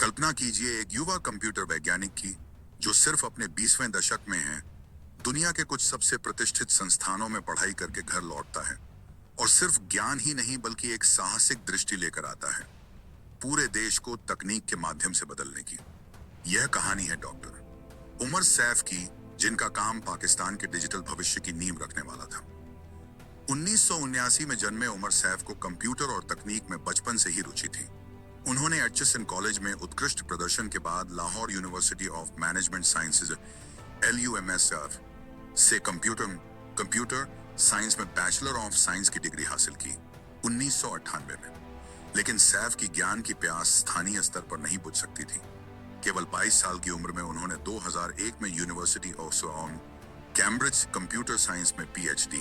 कल्पना कीजिए एक युवा कंप्यूटर वैज्ञानिक की जो सिर्फ अपने 20वें दशक में है, दुनिया के कुछ सबसे प्रतिष्ठित संस्थानों में पढ़ाई करके घर लौटता है और सिर्फ ज्ञान ही नहीं बल्कि एक साहसिक दृष्टि लेकर आता है पूरे देश को तकनीक के माध्यम से बदलने की। यह कहानी है डॉक्टर उमर सैफ की, जिनका काम पाकिस्तान के डिजिटल भविष्य की नींव रखने वाला था। 1979 में जन्मे उमर सैफ को कंप्यूटर और तकनीक में बचपन से ही रुचि थी। उन्होंने एचएसएन कॉलेज में उत्कृष्ट प्रदर्शन के बाद Lahore university of management sciences LUMS से कंप्यूटर साइंस में बैचलर ऑफ साइंस की डिग्री हासिल की 1998 में। लेकिन सैफ की ज्ञान की प्यास स्थानीय स्तर पर नहीं बुझ सकती थी। केवल 22 साल की उम्र में उन्होंने 2001 में university of Cambridge computer science में PhD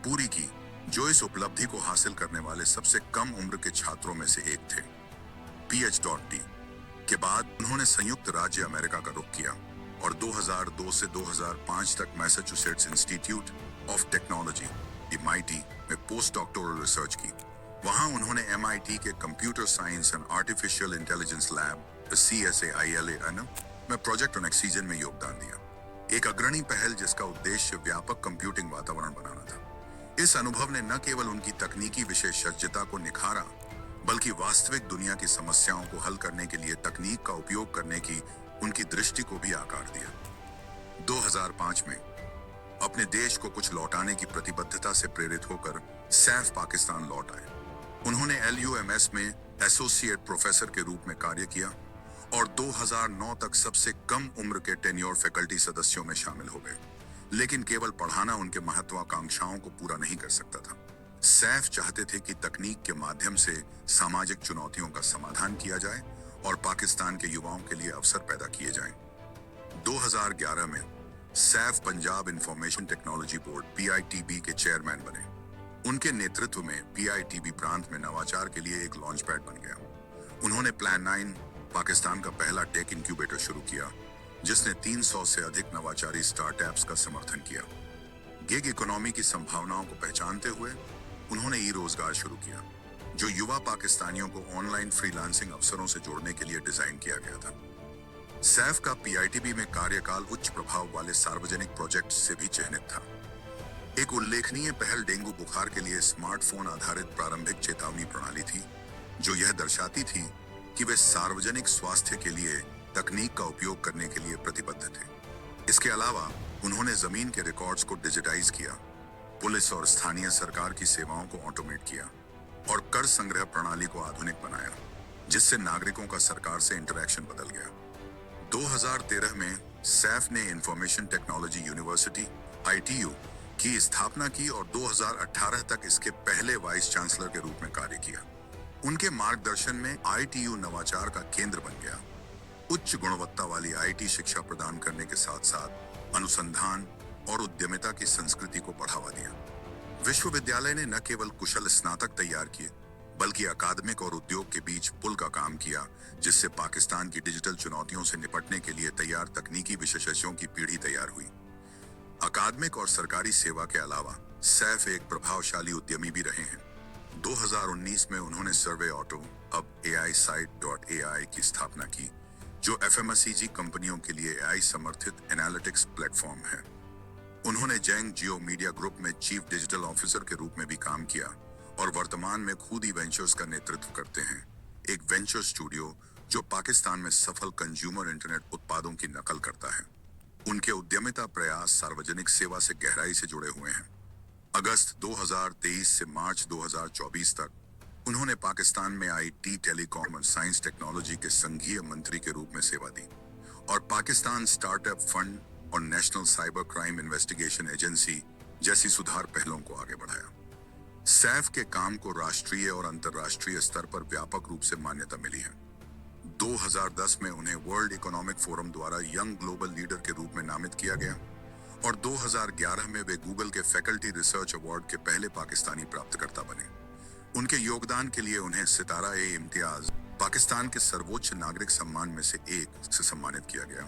पूरी की, जो इस उपलब्धि को हासिल करने वाले सबसे कम उम्र के छात्रों में से एक थे। PhD के बाद उन्होंने संयुक्त राज्य अमेरिका का रुख किया और 2002 से 2005 तक Massachusetts institute of technology MIT में पोस्ट डॉक्टोरल रिसर्च की। वहां उन्होंने MIT के computer science and artificial intelligence lab CSAILA में प्रोजेक्ट ऑक्सीजन में योगदान दिया, एक अग्रणी पहल जिसका उद्देश्य व्यापक कंप्यूटिंग वातावरण बनाना था। इस अनुभव ने न केवल उनकी तकनीकी विशेषज्ञता को निखारा, बल्कि वास्तविक दुनिया की समस्याओं को हल करने के लिए तकनीक का उपयोग करने की उनकी दृष्टि को भी आकार दिया। 2005 में अपने देश को कुछ लौटाने की प्रतिबद्धता से प्रेरित होकर सैफ पाकिस्तान लौट आए। उन्होंने LUMS में एसोसिएट प्रोफेसर के रूप में कार्य किया और 2009 तक सबसे कम उम्र के टेन्योर फैकल्टी सदस्यों में शामिल हो गए। लेकिन केवल पढ़ाना उनके महत्वाकांक्षाओं को पूरा नहीं कर सकता था। सैफ चाहते थे कि तकनीक के माध्यम से सामाजिक चुनौतियों का समाधान किया जाए और पाकिस्तान के युवाओं के लिए अवसर पैदा किए जाएं। 2011 में Saif Punjab information technology board PITB के चेयरमैन बने। उनके नेतृत्व में PITB प्रांत में नवाचार के लिए एक लॉन्च पैड बन गया। उन्होंने प्लान 9 पाकिस्तान का पहला टेक इंक्यूबेटर शुरू किया, जिसने 300 से अधिक नवाचारी स्टार्टअप्स का समर्थन किया। गिग इकोनॉमी की संभावनाओं को पहचानते हुए उन्होंने रोजगार शुरू किया, जो युवा पाकिस्तानियों को ऑनलाइन फ्रीलांसिंग अवसरों से जोड़ने के लिए डिजाइन किया गया था। सैफ का PITB में कार्यकाल उच्च प्रभाव वाले सार्वजनिक प्रोजेक्ट से भी चिन्हित था। एक उल्लेखनीय पहल डेंगू बुखार के लिए स्मार्टफोन आधारित प्रारंभिक चेतावनी प्रणाली थी, जो यह दर्शाती थी कि वे सार्वजनिक स्वास्थ्य के लिए तकनीक का उपयोग करने के लिए प्रतिबद्ध थे। इसके अलावा उन्होंने जमीन के रिकॉर्ड्स को डिजिटाइज किया, पुलिस और स्थानीय सरकार की सेवाओं को ऑटोमेट किया और कर संग्रह प्रणाली को आधुनिक बनाया, जिससे नागरिकों का सरकार से इंटरैक्शन बदल गया। 2013 में सैफ ने इंफॉर्मेशन टेक्नोलॉजी यूनिवर्सिटी ITU की स्थापना की और 2018 तक इसके पहले वाइस चांसलर के रूप में कार्य किया। उनके मार्गदर्शन में ITU नवाचार का केंद्र बन गया, उच्च गुणवत्ता वाली IT शिक्षा प्रदान करने के साथ साथ अनुसंधान और उद्यमिता की संस्कृति को बढ़ावा दिया। विश्वविद्यालय ने न केवल कुशल स्नातक तैयार किए, बल्कि अकादमिक और उद्योग के बीच पुल का काम किया, जिससे पाकिस्तान की डिजिटल चुनौतियों से निपटने के लिए तैयार तकनीकी विशेषज्ञों की पीढ़ी तैयार हुई। अकादमिक और सरकारी सेवा के अलावा सैफ एक प्रभावशाली उद्यमी भी रहे हैं। 2019 में उन्होंने सर्वे ऑटो, अब AISite.ai की स्थापना की, जो FMCG कंपनियों के लिए AI समर्थित एनालिटिक्स प्लेटफॉर्म है। उन्होंने जेंग जियो मीडिया ग्रुप में चीफ डिजिटल ऑफिसर के रूप में भी काम किया और वर्तमान में खुदी वेंचर्स का नेतृत्व करते हैं, एक वेंचर स्टूडियो जो पाकिस्तान में सफल कंज्यूमर इंटरनेट उत्पादों की नकल करता है। उनके उद्यमिता प्रयास सार्वजनिक सेवा से गहराई से जुड़े हुए हैं। अगस्त 2023 से मार्च 2024 तक उन्होंने पाकिस्तान में IT, टेलीकॉम और साइंस टेक्नोलॉजी के संघीय मंत्री के रूप में सेवा दी और पाकिस्तान स्टार्टअप फंड और national cyber crime investigation agency जैसी सुधार पहलों को आगे बढ़ाया। सैफ के काम को राष्ट्रीय और अंतर्राष्ट्रीय स्तर पर व्यापक रूप से मान्यता मिली है। 2010 में उन्हें वर्ल्ड इकोनॉमिक फोरम द्वारा यंग ग्लोबल लीडर के रूप में नामित किया गया और 2011 में वे गूगल के फैकल्टी रिसर्च अवार्ड के पहले पाकिस्तानी प्राप्तकर्ता बने। उनके योगदान के लिए उन्हें सितारा-ए-इम्तियाज, पाकिस्तान के सर्वोच्च नागरिक सम्मान में से एक से सम्मानित किया गया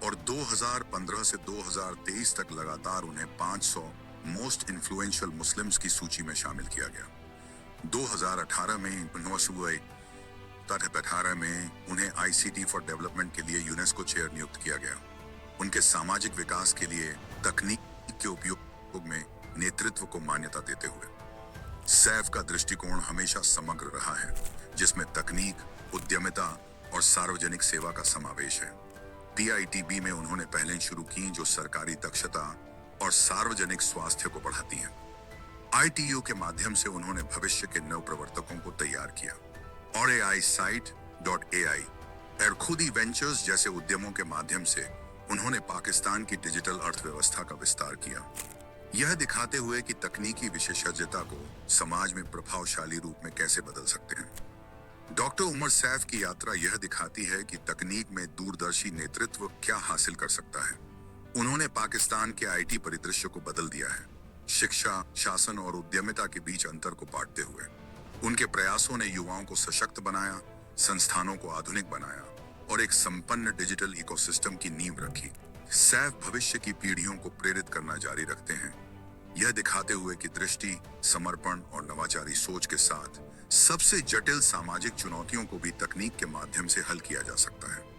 और 2015 से 2023 तक लगातार उन्हें 500 मोस्ट इन्फ्लुएंशियल मुस्लिम्स की सूची में शामिल किया गया। 2018 में उन्होंने 2018 में उन्हें आईसीटी फॉर डेवलपमेंट के लिए यूनेस्को चेयर नियुक्त किया गया। उनके सामाजिक विकास के लिए तकनीक के उपयोग में नेतृत्व को मान्यता देते हुए सैफ का दृष्टिकोण हमेशा समग्र रहा है, जिसमें तकनीक, उद्यमिता और सार्वजनिक सेवा का समावेश है। पीआईटीबी में उन्होंने पहलें शुरू की जो सरकारी दक्षता और सार्वजनिक स्वास्थ्य को बढ़ाती हैं। आईटीयू के माध्यम से उन्होंने भविष्य के नव प्रवर्तकों को तैयार किया और AISite.ai एरखुदी वेंचर्स जैसे उद्यमों के माध्यम से उन्होंने पाकिस्तान की डिजिटल अर्थव्यवस्था का विस्तार किया, यह दिखाते हुए कि तकनीकी विशेषज्ञता को समाज में प्रभावशाली रूप में कैसे बदल सकते हैं। डॉक्टर उमर सैफ की यात्रा यह दिखाती है कि तकनीक में दूरदर्शी नेतृत्व क्या हासिल कर सकता है। उन्होंने पाकिस्तान के आईटी परिदृश्य को बदल दिया है, शिक्षा, शासन और उद्यमिता के बीच अंतर को बांटते हुए। उनके प्रयासों ने युवाओं को सशक्त बनाया, संस्थानों को आधुनिक बनाया और एक संपन्न डिजिटल इकोसिस्टम की नींव रखी। सैफ भविष्य की पीढ़ियों को प्रेरित करना जारी रखते हैं, यह दिखाते हुए कि दृष्टि, समर्पण और नवाचारी सोच के साथ सबसे जटिल सामाजिक चुनौतियों को भी तकनीक के माध्यम से हल किया जा सकता है।